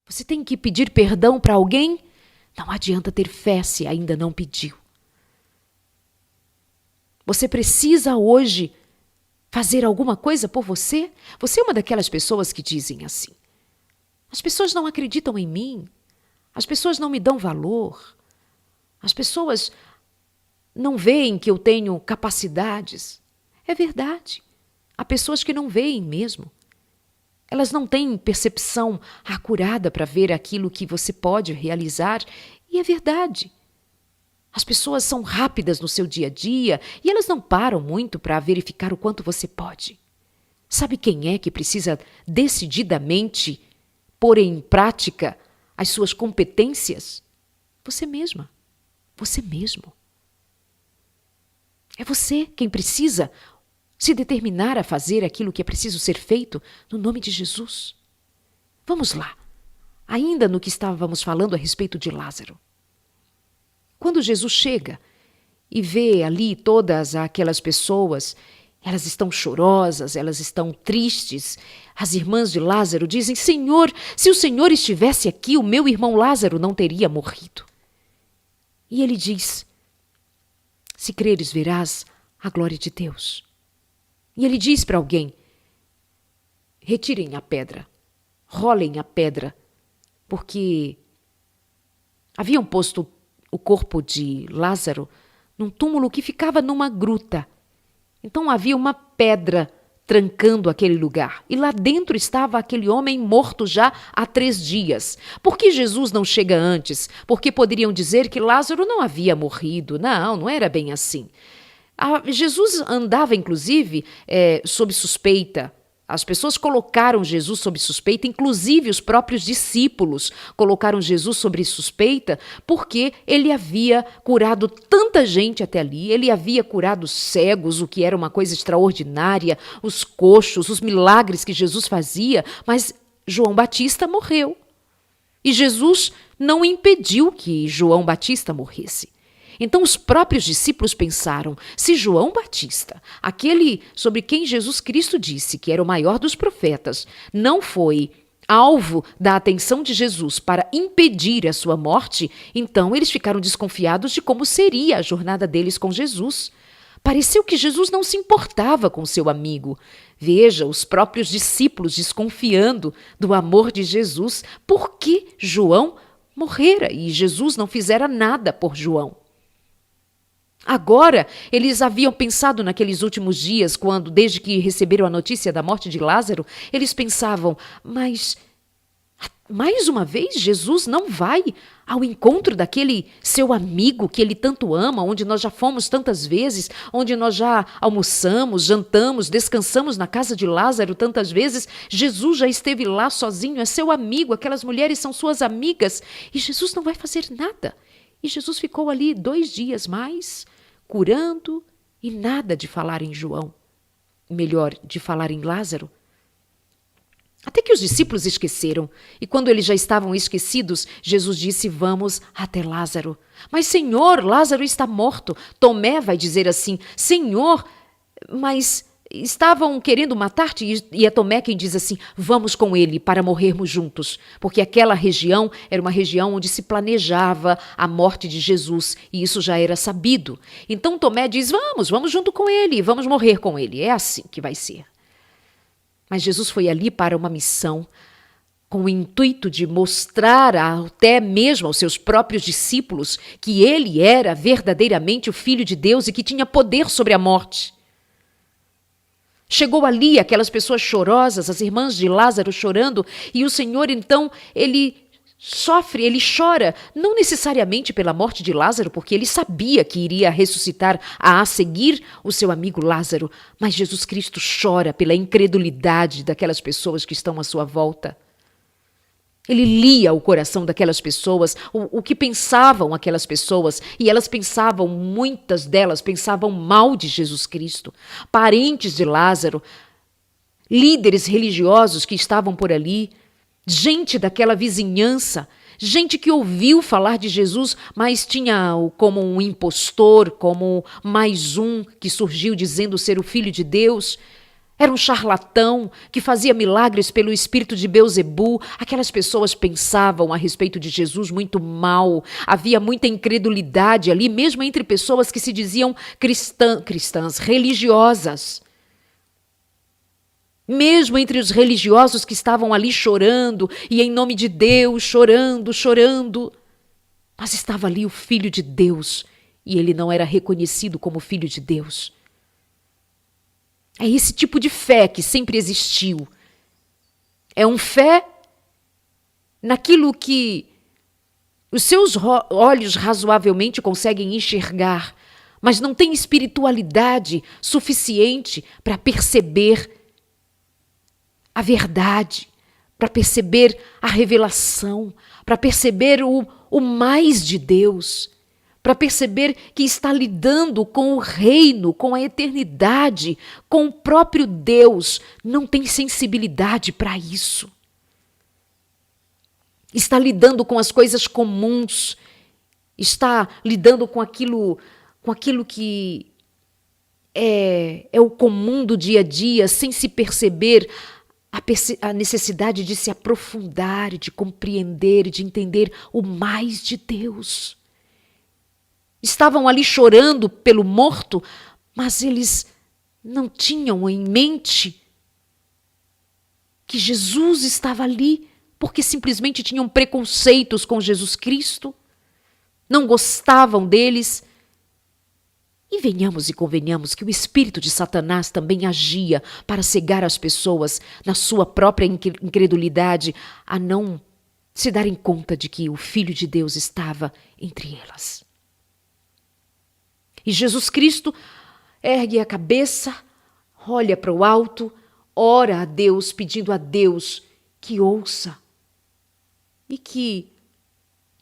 Você tem que pedir perdão para alguém? Não adianta ter fé se ainda não pediu. Você precisa hoje fazer alguma coisa por você? Você é uma daquelas pessoas que dizem assim: as pessoas não acreditam em mim, as pessoas não me dão valor, as pessoas não veem que eu tenho capacidades. É verdade. Há pessoas que não veem mesmo. Elas não têm percepção acurada para ver aquilo que você pode realizar. E é verdade. As pessoas são rápidas no seu dia a dia e elas não param muito para verificar o quanto você pode. Sabe quem é que precisa decididamente pôr em prática as suas competências? Você mesma. Você mesmo. É você quem precisa se determinar a fazer aquilo que é preciso ser feito no nome de Jesus. Vamos lá. Ainda no que estávamos falando a respeito de Lázaro. Quando Jesus chega e vê ali todas aquelas pessoas, elas estão chorosas, elas estão tristes. As irmãs de Lázaro dizem: Senhor, se o Senhor estivesse aqui, o meu irmão Lázaro não teria morrido. E ele diz: se creres, verás a glória de Deus. E ele diz para alguém: retirem a pedra, rolem a pedra, porque haviam posto o corpo de Lázaro num túmulo que ficava numa gruta. Então havia uma pedra trancando aquele lugar. E lá dentro estava aquele homem morto já há 3 dias. Por que Jesus não chega antes? Porque poderiam dizer que Lázaro não havia morrido. Não era bem assim. Jesus andava, inclusive, sob suspeita. As pessoas colocaram Jesus sob suspeita, inclusive os próprios discípulos colocaram Jesus sob suspeita porque ele havia curado tanta gente até ali, ele havia curado cegos, o que era uma coisa extraordinária, os coxos, os milagres que Jesus fazia, mas João Batista morreu. E Jesus não impediu que João Batista morresse. Então os próprios discípulos pensaram: se João Batista, aquele sobre quem Jesus Cristo disse que era o maior dos profetas, não foi alvo da atenção de Jesus para impedir a sua morte, então eles ficaram desconfiados de como seria a jornada deles com Jesus. Pareceu que Jesus não se importava com seu amigo. Veja, os próprios discípulos desconfiando do amor de Jesus, porque João morrera e Jesus não fizera nada por João. Agora, eles haviam pensado naqueles últimos dias, quando, desde que receberam a notícia da morte de Lázaro, eles pensavam: mas, mais uma vez, Jesus não vai ao encontro daquele seu amigo que ele tanto ama, onde nós já fomos tantas vezes, onde nós já almoçamos, jantamos, descansamos na casa de Lázaro tantas vezes. Jesus já esteve lá sozinho, é seu amigo, aquelas mulheres são suas amigas, e Jesus não vai fazer nada. E Jesus ficou ali 2 dias mais, curando, e nada de falar em João. Melhor, de falar em Lázaro. Até que os discípulos esqueceram. E quando eles já estavam esquecidos, Jesus disse: vamos até Lázaro. Mas, Senhor, Lázaro está morto. Tomé vai dizer assim: Senhor, mas estavam querendo matar-te, e é Tomé quem diz assim: vamos com ele para morrermos juntos, porque aquela região era uma região onde se planejava a morte de Jesus, e isso já era sabido. Então Tomé diz: vamos junto com ele, vamos morrer com ele, é assim que vai ser. Mas Jesus foi ali para uma missão, com o intuito de mostrar até mesmo aos seus próprios discípulos que ele era verdadeiramente o Filho de Deus e que tinha poder sobre a morte. Chegou ali aquelas pessoas chorosas, as irmãs de Lázaro chorando, e o Senhor então, ele sofre, ele chora, não necessariamente pela morte de Lázaro, porque ele sabia que iria ressuscitar a seguir o seu amigo Lázaro, mas Jesus Cristo chora pela incredulidade daquelas pessoas que estão à sua volta. Ele lia o coração daquelas pessoas, o que pensavam aquelas pessoas, e elas pensavam, muitas delas pensavam mal de Jesus Cristo. Parentes de Lázaro, líderes religiosos que estavam por ali, gente daquela vizinhança, gente que ouviu falar de Jesus, mas tinha-o como um impostor, como mais um que surgiu dizendo ser o Filho de Deus. Era um charlatão que fazia milagres pelo espírito de Beelzebu. Aquelas pessoas pensavam a respeito de Jesus muito mal. Havia muita incredulidade ali, mesmo entre pessoas que se diziam cristãs, religiosas. Mesmo entre os religiosos que estavam ali chorando, e em nome de Deus, chorando. Mas estava ali o Filho de Deus, e ele não era reconhecido como Filho de Deus. É esse tipo de fé que sempre existiu. É uma fé naquilo que os seus olhos razoavelmente conseguem enxergar, mas não tem espiritualidade suficiente para perceber a verdade, para perceber a revelação, para perceber o mais de Deus, para perceber que está lidando com o reino, com a eternidade, com o próprio Deus. Não tem sensibilidade para isso. Está lidando com as coisas comuns, está lidando com aquilo que é o comum do dia a dia, sem se perceber a necessidade de se aprofundar, de compreender, de entender o mais de Deus. Estavam ali chorando pelo morto, mas eles não tinham em mente que Jesus estava ali, porque simplesmente tinham preconceitos com Jesus Cristo, não gostavam deles. E venhamos e convenhamos que o espírito de Satanás também agia para cegar as pessoas na sua própria incredulidade, a não se darem conta de que o Filho de Deus estava entre elas. E Jesus Cristo ergue a cabeça, olha para o alto, ora a Deus, pedindo a Deus que ouça e que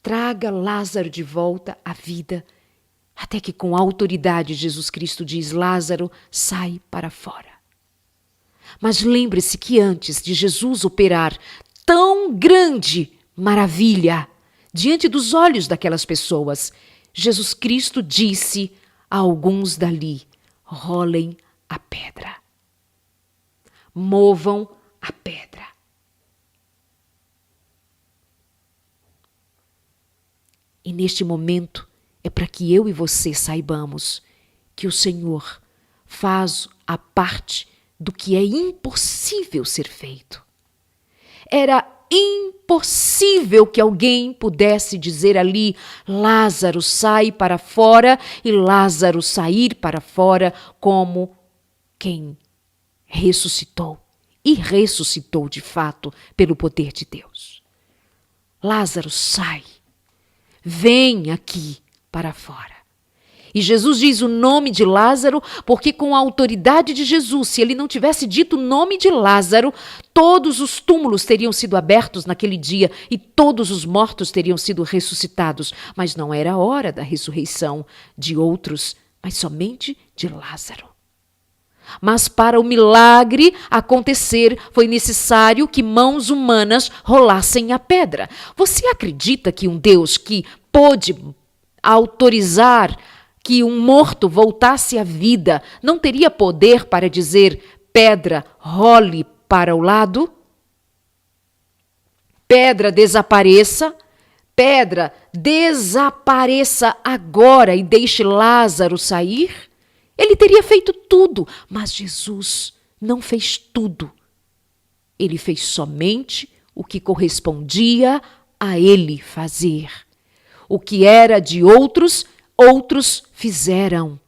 traga Lázaro de volta à vida, até que com autoridade Jesus Cristo diz: Lázaro, sai para fora. Mas lembre-se que antes de Jesus operar tão grande maravilha diante dos olhos daquelas pessoas, Jesus Cristo disse a alguns dali: rolem a pedra, movam a pedra. E neste momento é para que eu e você saibamos que o Senhor faz a parte do que é impossível ser feito. Era impossível que alguém pudesse dizer ali: Lázaro, sai para fora, e Lázaro sair para fora como quem ressuscitou. E ressuscitou de fato pelo poder de Deus. Lázaro, sai, vem aqui para fora. E Jesus diz o nome de Lázaro, porque com a autoridade de Jesus, se ele não tivesse dito o nome de Lázaro, todos os túmulos teriam sido abertos naquele dia e todos os mortos teriam sido ressuscitados. Mas não era a hora da ressurreição de outros, mas somente de Lázaro. Mas para o milagre acontecer, foi necessário que mãos humanas rolassem a pedra. Você acredita que um Deus que pôde autorizar que um morto voltasse à vida não teria poder para dizer: pedra, role para o lado? Pedra, desapareça agora e deixe Lázaro sair? Ele teria feito tudo, mas Jesus não fez tudo. Ele fez somente o que correspondia a ele fazer. O que era de outros, outros fizeram.